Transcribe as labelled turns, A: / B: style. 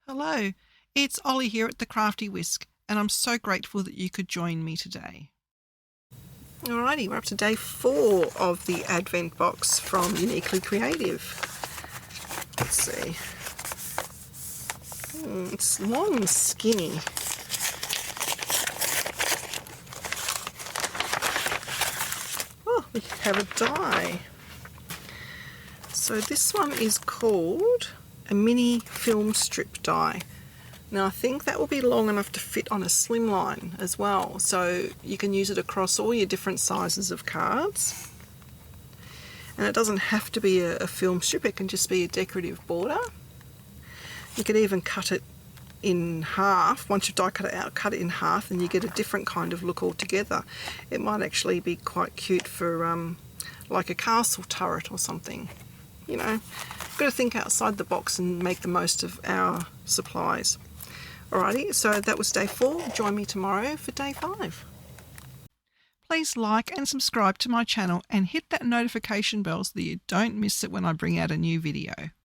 A: Hello, it's Ollie here at the Crafty Whisk, and I'm so grateful that you could join me today. Alrighty, we're up to day 4 of the Advent box from Uniquely Creative. Let's see. It's long and skinny. Oh, we have a die. So this one is called a mini film strip die. Now I think that will be long enough to fit on a slimline as well, so you can use it across all your different sizes of cards. And it doesn't have to be a film strip, it can just be a decorative border. You could even cut it in half. Once you've die cut it out, cut it in half and you get a different kind of look altogether. It might actually be quite cute for like a castle turret or something. You know, got to think outside the box and make the most of our supplies. Alrighty, so that was day 4. Join me tomorrow for day 5. Please like and subscribe to my channel and hit that notification bell so that you don't miss it when I bring out a new video.